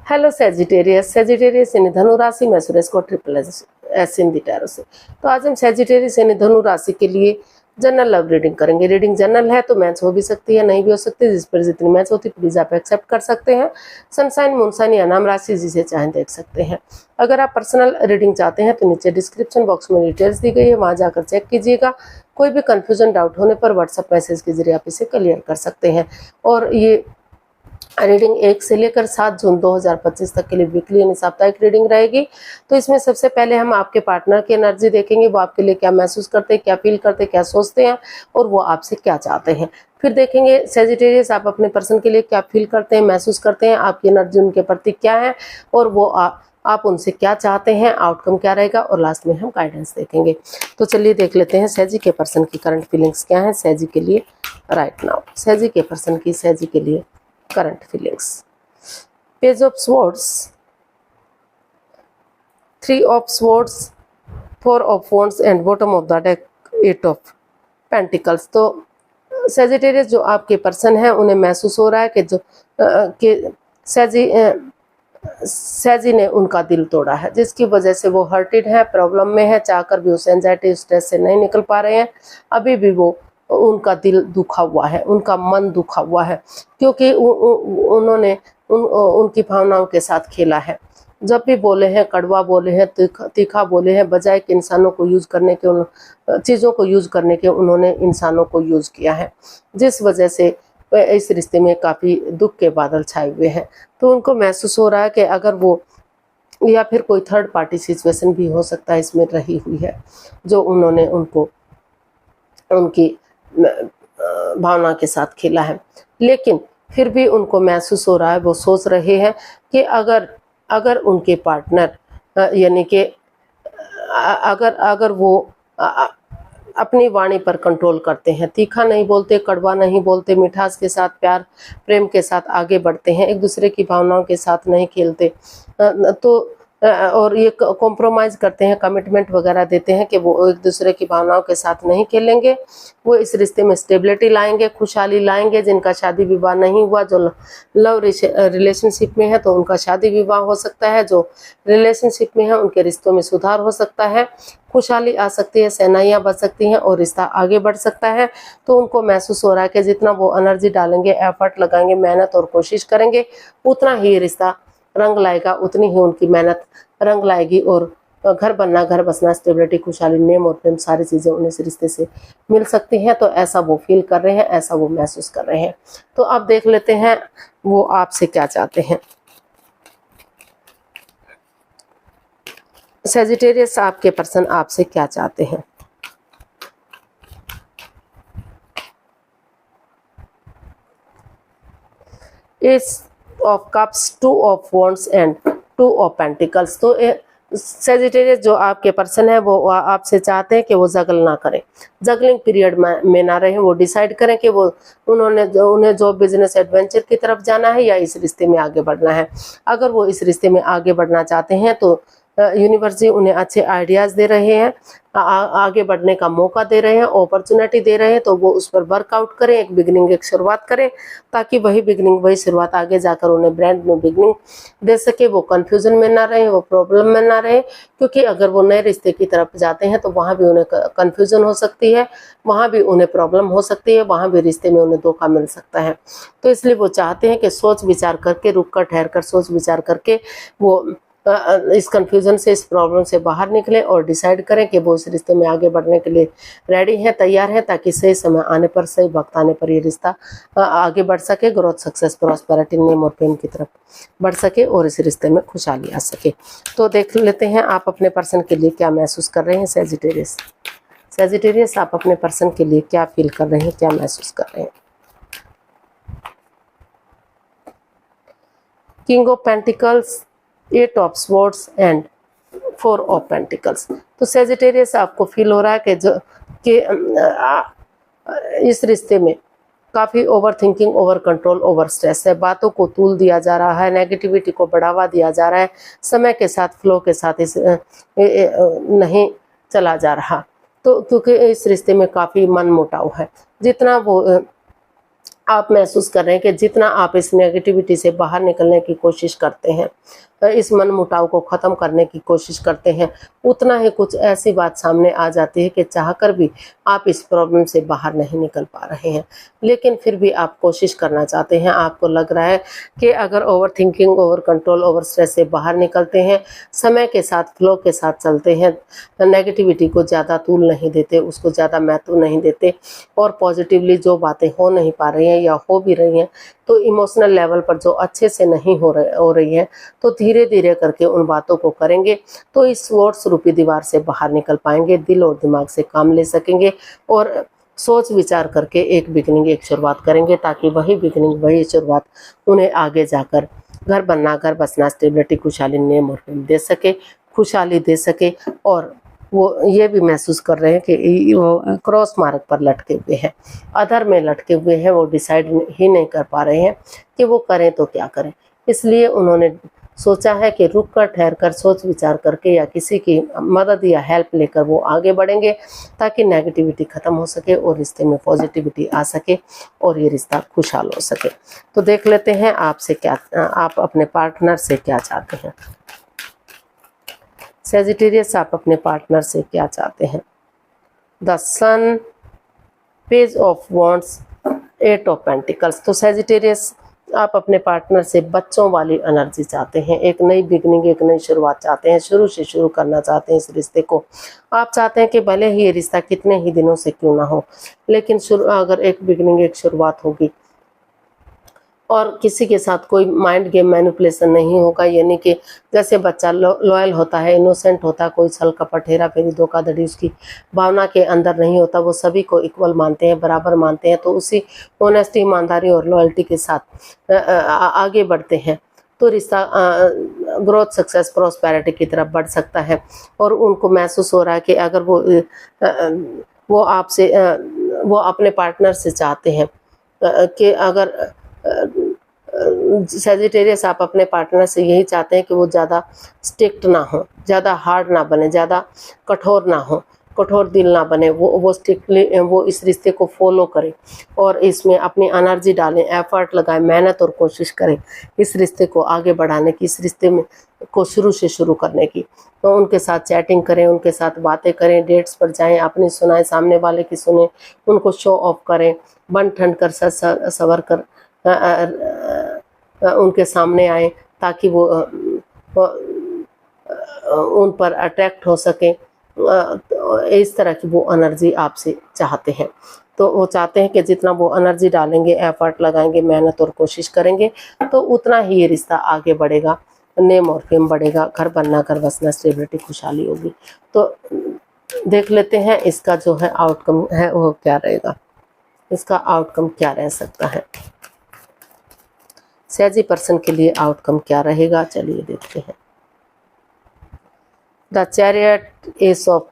Hello Sagittarius. Sagittarius यानी धनु राशि में सुरेश को ट्रिपल एस इन दी टैरो से। तो आज हम सेजिटेरियस यानी धनु राशि के लिए जनरल लव रीडिंग करेंगे। रीडिंग जनरल है तो मैच हो भी सकती है, नहीं भी हो सकती। जिस पर जितनी मैच होती प्लीज आप एक्सेप्ट कर सकते हैं। सनसाइन, मूनसाइन या नाम राशि जिसे चाहें देख सकते हैं। अगर आप पर्सनल रीडिंग चाहते हैं तो नीचे डिस्क्रिप्शन बॉक्स में डिटेल्स दी गई है, वहां जाकर चेक कीजिएगा। कोई भी कंफ्यूजन डाउट होने पर व्हाट्सएप मैसेज के जरिए आप इसे क्लियर कर सकते हैं। और ये रीडिंग 1 से लेकर 7 जून 2025 तक के लिए वीकली यानी साप्ताहिक रीडिंग रहेगी। तो इसमें सबसे पहले हम आपके पार्टनर की एनर्जी देखेंगे, वो आपके लिए क्या महसूस करते हैं, क्या फील करते हैं, क्या सोचते हैं और वो आपसे क्या चाहते हैं। फिर देखेंगे सेजिटेरियस आप अपने पर्सन के लिए क्या फील करते हैं, महसूस करते हैं, आपकी एनर्जी उनके प्रति क्या है और वो आप उनसे क्या चाहते हैं, आउटकम क्या रहेगा और लास्ट में हम गाइडेंस देखेंगे। तो चलिए देख लेते हैं सेजी के पर्सन की करंट फीलिंग्स क्या है सेजी के लिए राइट नाउ। सेजी के पर्सन की सेजी के लिए current feelings. Page of Swords, 3 of Swords, 4 of Wands and bottom of the deck 8 of Pentacles। तो सेजिटेरियस जो आपके पर्सन है उन्हें महसूस हो रहा है कि सेजी ने उनका दिल तोड़ा है, जिसकी वजह से वो हर्टेड है, प्रॉब्लम में है, चाहकर भी उस एंजाइटी स्ट्रेस से नहीं निकल पा रहे हैं। अभी भी वो उनका दिल दुखा हुआ है, उनका मन दुखा हुआ है, क्योंकि उन्होंने उनकी भावनाओं के साथ खेला है। जब भी बोले हैं कड़वा बोले हैं, तीखा बोले हैं, बजाय कि इंसानों को यूज करने के, चीज़ों को यूज करने के उन्होंने इंसानों को यूज किया है, जिस वजह से इस रिश्ते में काफ़ी दुख के बादल छाए हुए हैं। तो उनको महसूस हो रहा है कि अगर वो, या फिर कोई थर्ड पार्टी सिचुएशन भी हो सकता है इसमें रही हुई है, जो उन्होंने उनको उनकी भावना के साथ खेला है। लेकिन फिर भी उनको महसूस हो रहा है, वो सोच रहे हैं कि अगर उनके पार्टनर यानी कि अगर वो अपनी वाणी पर कंट्रोल करते हैं, तीखा नहीं बोलते, कड़वा नहीं बोलते, मिठास के साथ, प्यार प्रेम के साथ आगे बढ़ते हैं, एक दूसरे की भावनाओं के साथ नहीं खेलते, तो और ये कॉम्प्रोमाइज करते हैं, कमिटमेंट वगैरह देते हैं कि वो एक दूसरे की भावनाओं के साथ नहीं खेलेंगे, वो इस रिश्ते में स्टेबिलिटी लाएंगे, खुशहाली लाएंगे। जिनका शादी विवाह नहीं हुआ, जो लव रिलेशनशिप में है तो उनका शादी विवाह हो सकता है, जो रिलेशनशिप में है उनके रिश्तों में सुधार हो सकता है, खुशहाली आ सकती है, सहनाइयाँ बच सकती हैं और रिश्ता आगे बढ़ सकता है। तो उनको महसूस हो रहा है कि जितना वो एनर्जी डालेंगे, एफर्ट लगाएंगे, मेहनत और कोशिश करेंगे, उतना ही रिश्ता रंग लाएगा, उतनी ही उनकी मेहनत रंग लाएगी और घर बनना, घर बसना, स्टेबिलिटी, खुशहाली, नेम और प्रेम सारी चीज़ें उन्हें इस रिश्ते से मिल सकती हैं। तो ऐसा वो फील कर रहे हैं, ऐसा वो महसूस कर रहे हैं। तो अब देख लेते हैं वो आपसे क्या चाहते हैं। सेजिटेरियस आपके पर्सन आपसे क्या चाहते हैं। इस of cups, 2 of wands and 2 of pentacles. तो सेजिटेरियस जो आपके पर्सन है वो आपसे चाहते हैं कि वो जगल ना करें, जगलिंग पीरियड में ना रहे। वो डिसाइड करें कि वो उन्हें जो बिजनेस एडवेंचर की तरफ जाना है या इस रिश्ते में आगे बढ़ना है। अगर वो इस रिश्ते में आगे बढ़ना चाहते हैं तो यूनिवर्स जी उन्हें अच्छे आइडियाज़ दे रहे हैं, आगे बढ़ने का मौका दे रहे हैं, अपॉर्चुनिटी दे रहे हैं। तो वो उस पर वर्कआउट करें, एक बिगनिंग, एक शुरुआत करें, ताकि वही बिगनिंग, वही शुरुआत आगे जाकर उन्हें ब्रांड न्यू बिगनिंग दे सके। वो कन्फ्यूजन में ना रहे, वो प्रॉब्लम में ना रहे, क्योंकि अगर वो नए रिश्ते की तरफ जाते हैं तो वहाँ भी उन्हें कन्फ्यूजन हो सकती है, वहाँ भी उन्हें प्रॉब्लम हो सकती है, वहाँ भी रिश्ते में उन्हें धोखा मिल सकता है। तो इसलिए वो चाहते हैं कि सोच विचार करके, रुक कर ठहर कर सोच विचार करके वो इस कंफ्यूजन से, इस प्रॉब्लम से बाहर निकलें और डिसाइड करें कि वो इस रिश्ते में आगे बढ़ने के लिए रेडी हैं, तैयार हैं, ताकि सही समय आने पर, सही वक्त आने पर ये रिश्ता आगे बढ़ सके, ग्रोथ, सक्सेस, प्रॉस्पेरिटी, नेम और प्रेम की तरफ बढ़ सके और इस रिश्ते में खुशहाली आ सके। तो देख लेते हैं आप अपने पर्सन के लिए क्या महसूस कर रहे हैं। सेजिटेरियस, सेजिटेरियस आप अपने पर्सन के लिए क्या फील कर रहे हैं, क्या महसूस कर रहे हैं। King of pentacles, 8 of swords and 4 of pentacles. तो सेजिटेरियस आपको फील हो रहा है कि इस रिश्ते में काफ़ी over thinking, over control, over stress है, बातों को तूल दिया जा रहा है, नेगेटिविटी को बढ़ावा दिया जा रहा है, समय के साथ, फ्लो के साथ नहीं चला जा रहा। तो क्योंकि इस रिश्ते में काफ़ी मन मुटाव है, जितना वो आप महसूस कर रहे हैं कि जितना आप इस नेगेटिविटी से बाहर निकलने की कोशिश करते हैं, इस मनमुटाव को ख़त्म करने की कोशिश करते हैं, उतना ही कुछ ऐसी बात सामने आ जाती है कि चाहकर भी आप इस प्रॉब्लम से बाहर नहीं निकल पा रहे हैं। लेकिन फिर भी आप कोशिश करना चाहते हैं। आपको लग रहा है कि अगर over thinking, over control, over stress से बाहर निकलते हैं, समय के साथ, फ्लो के साथ चलते हैं, नेगेटिविटी को ज़्यादा तूल नहीं देते, उसको ज़्यादा महत्व नहीं देते, और पॉजिटिवली जो बातें हो नहीं पा रही हैं या हो भी रही हैं तो इमोशनल लेवल पर जो अच्छे से नहीं हो रही है, तो धीरे धीरे करके उन बातों को करेंगे तो इस स्वॉर्ड्स रूपी दीवार से बाहर निकल पाएंगे, दिल और दिमाग से काम ले सकेंगे और सोच विचार करके एक बिगनिंग, एक शुरुआत करेंगे, ताकि वही बिगनिंग, वही शुरुआत उन्हें आगे जाकर घर बनना, घर बसना, स्टेबिलिटी, खुशहाली, नेम और फेम दे सके, खुशहाली दे सके। और वो ये भी महसूस कर रहे हैं कि वो क्रॉस मार्ग पर लटके हुए हैं, अधर में लटके हुए हैं, वो डिसाइड ही नहीं कर पा रहे हैं कि वो करें तो क्या करें। इसलिए उन्होंने सोचा है कि रुक कर, ठहर कर, सोच विचार करके या किसी की मदद या हेल्प लेकर वो आगे बढ़ेंगे, ताकि नेगेटिविटी ख़त्म हो सके और रिश्ते में पॉजिटिविटी आ सके और ये रिश्ता खुशहाल हो सके। तो देख लेते हैं आपसे क्या, आप अपने पार्टनर से क्या चाहते हैं। सेजिटेरियस, आप अपने पार्टनर से क्या चाहते हैं। The sun, page of wands, 8 of pentacles. तो सेजिटेरियस, आप अपने पार्टनर से बच्चों वाली एनर्जी चाहते हैं, एक नई बिगनिंग, एक नई शुरुआत चाहते हैं, शुरू से शुरू करना चाहते हैं इस रिश्ते को। आप चाहते हैं कि भले ही ये रिश्ता कितने ही दिनों से क्यों ना हो, लेकिन अगर एक बिगनिंग, एक शुरुआत होगी और किसी के साथ कोई माइंड गेम, मैनिपुलेशन नहीं होगा, यानी कि जैसे बच्चा लॉयल होता है, इनोसेंट होता है, कोई छल कपट, हेरा फेरी, धोखाधड़ी उसकी भावना के अंदर नहीं होता, वो सभी को इक्वल मानते हैं, बराबर मानते हैं, तो उसी ऑनेस्टी, ईमानदारी और लॉयल्टी के साथ आगे बढ़ते हैं, तो रिश्ता ग्रोथ, सक्सेस, प्रॉस्पेरिटी की तरफ बढ़ सकता है। और उनको महसूस हो रहा है कि अगर वो आपसे, वो अपने पार्टनर से चाहते हैं कि अगर सेजिटेरियस, आप अपने पार्टनर से यही चाहते हैं कि वो ज़्यादा स्ट्रिक्ट ना हो, ज़्यादा हार्ड ना बने, ज़्यादा कठोर ना हो, कठोर दिल ना बने, वो स्ट्रिक्टली वो इस रिश्ते को फॉलो करें और इसमें अपनी एनर्जी डालें, एफर्ट लगाएं, मेहनत और कोशिश करें इस रिश्ते को आगे बढ़ाने की, इस रिश्ते में को शुरू से शुरू करने की। तो उनके साथ चैटिंग करें, उनके साथ बातें करें, डेट्स पर जाएं, अपनी सुनाएं, सामने वाले की सुने, उनको शो ऑफ करें, बन ठन कर, सवर कर उनके सामने आए, ताकि वो उन पर अट्रैक्ट हो सके। इस तरह की वो एनर्जी आपसे चाहते हैं। तो वो चाहते हैं कि जितना वो एनर्जी डालेंगे, एफर्ट लगाएंगे, मेहनत और कोशिश करेंगे, तो उतना ही ये रिश्ता आगे बढ़ेगा, नेम और फेम बढ़ेगा, घर बनना, घर बसना, स्टेबिलिटी, खुशहाली होगी। तो देख लेते हैं इसका जो है आउटकम है वो क्या रहेगा, इसका आउटकम क्या रह सकता है, सेजी पर्सन के लिए आउटकम क्या रहेगा, चलिए देखते हैं। The chariot, S of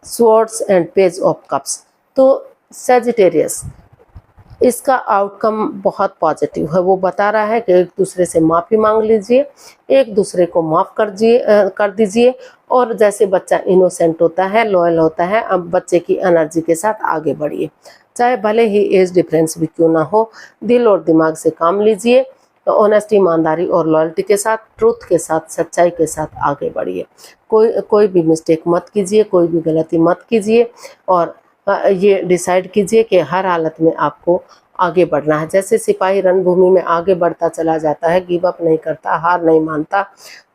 swords and page of cups. तो सेजिटेरियस, इसका आउटकम बहुत पॉजिटिव है। वो बता रहा है कि एक दूसरे से माफ़ी मांग लीजिए, एक दूसरे को माफ़ कर दीजिए, और जैसे बच्चा इनोसेंट होता है, लॉयल होता है, अब बच्चे की एनर्जी के साथ आगे बढ़िए, चाहे भले ही एज डिफरेंस भी क्यों ना हो, दिल और दिमाग से काम लीजिए, ऑनेस्टी, ईमानदारी और लॉयल्टी के साथ, ट्रूथ के साथ, सच्चाई के साथ आगे बढ़िए। कोई भी मिस्टेक मत कीजिए, कोई भी गलती मत कीजिए, और ये डिसाइड कीजिए कि हर हालत में आपको आगे बढ़ना है। जैसे सिपाही रणभूमि में आगे बढ़ता चला जाता है, गिव अप नहीं करता, हार नहीं मानता,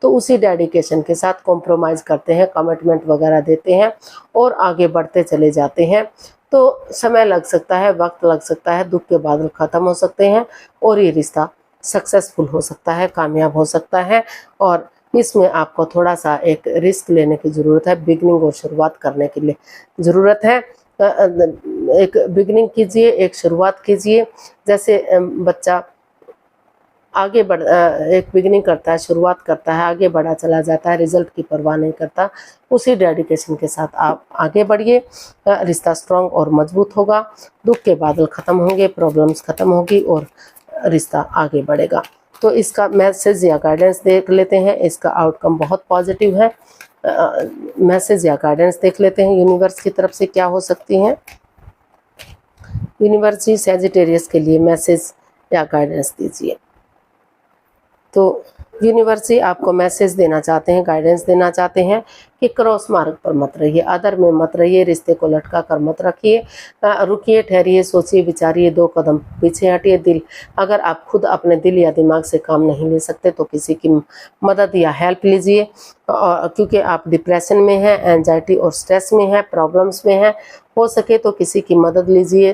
तो उसी डेडिकेशन के साथ कॉम्प्रोमाइज़ करते हैं, कमिटमेंट वगैरह देते हैं और आगे बढ़ते चले जाते हैं। तो समय लग सकता है, वक्त लग सकता है, दुख के बादल ख़त्म हो सकते हैं और ये रिश्ता सक्सेसफुल हो सकता है, कामयाब हो सकता है। और इसमें आपको थोड़ा सा एक रिस्क लेने की ज़रूरत है, बिगनिंग और शुरुआत करने के लिए ज़रूरत है। एक बिगनिंग कीजिए, एक शुरुआत कीजिए। जैसे बच्चा आगे एक बिगनिंग करता है, शुरुआत करता है, आगे बढ़ा चला जाता है, रिजल्ट की परवाह नहीं करता, उसी डेडिकेशन के साथ आप आगे बढ़िए। रिश्ता स्ट्रांग और मजबूत होगा, दुख के बादल ख़त्म होंगे, प्रॉब्लम्स ख़त्म होगी और रिश्ता आगे बढ़ेगा। तो इसका मैसेज या गाइडेंस देख लेते हैं। इसका आउटकम बहुत पॉजिटिव है। मैसेज या गाइडेंस देख लेते हैं यूनिवर्स की तरफ से क्या हो सकती हैं। यूनिवर्स जी सैजिटेरियस के लिए मैसेज या गाइडेंस दीजिए। तो यूनिवर्स जी आपको मैसेज देना चाहते हैं, गाइडेंस देना चाहते हैं कि क्रॉस मार्ग पर मत रहिए, अदर में मत रहिए, रिश्ते को लटका कर मत रखिए, रुकिए, ठहरिए, सोचिए, विचारिए, 2 कदम पीछे हटिए। दिल, अगर आप खुद अपने दिल या दिमाग से काम नहीं ले सकते तो किसी की मदद या हेल्प लीजिए, क्योंकि आप डिप्रेशन में हैं, एंजाइटी और स्ट्रेस में हैं, प्रॉब्लम्स में हैं। हो सके तो किसी की मदद लीजिए,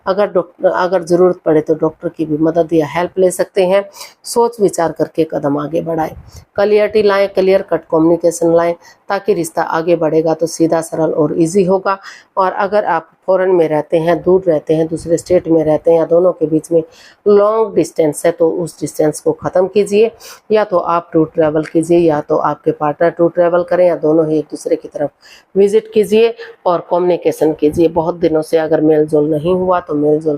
अगर ज़रूरत पड़े तो डॉक्टर की भी मदद या हेल्प ले सकते हैं। सोच विचार करके कदम आगे बढ़ाएं, क्लियरिटी लाएं, क्लियर कट कम्युनिकेशन लाएं, ताकि रिश्ता आगे बढ़ेगा तो सीधा, सरल और इजी होगा। और अगर आप फॉरेन में रहते हैं, दूर रहते हैं, दूसरे स्टेट में रहते हैं, या दोनों के बीच में लॉन्ग डिस्टेंस है तो उस डिस्टेंस को ख़त्म कीजिए, या तो आप टू ट्रैवल कीजिए या तो आपके पार्टनर टू ट्रैवल करें, या दोनों ही एक दूसरे की तरफ विजिट कीजिए और कम्युनिकेशन कीजिए। बहुत दिनों से अगर मेल जोल नहीं हुआ तो मेल जोल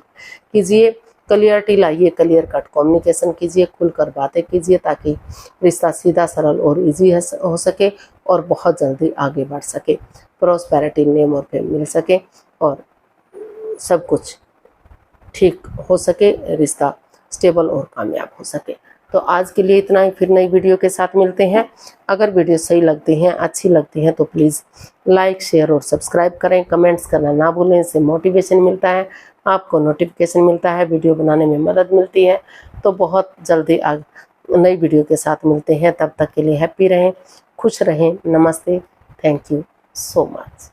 कीजिए, क्लियरिटी लाइए, क्लियर कट कम्युनिकेशन कीजिए, खुलकर बातें कीजिए, ताकि रिश्ता सीधा, सरल और इजी हो सके और बहुत जल्दी आगे बढ़ सके, प्रॉस्पेरिटी, नेम और फेम मिल सके और सब कुछ ठीक हो सके, रिश्ता स्टेबल और कामयाब हो सके। तो आज के लिए इतना ही, फिर नई वीडियो के साथ मिलते हैं। अगर वीडियो सही लगती हैं, अच्छी लगती हैं तो प्लीज़ लाइक, शेयर और सब्सक्राइब करें, कमेंट्स करना ना भूलें, इससे मोटिवेशन मिलता है, आपको नोटिफिकेशन मिलता है, वीडियो बनाने में मदद मिलती है। तो बहुत जल्दी नई वीडियो के साथ मिलते हैं, तब तक के लिए हैप्पी रहें, खुश रहें। नमस्ते, थैंक यू सो मच।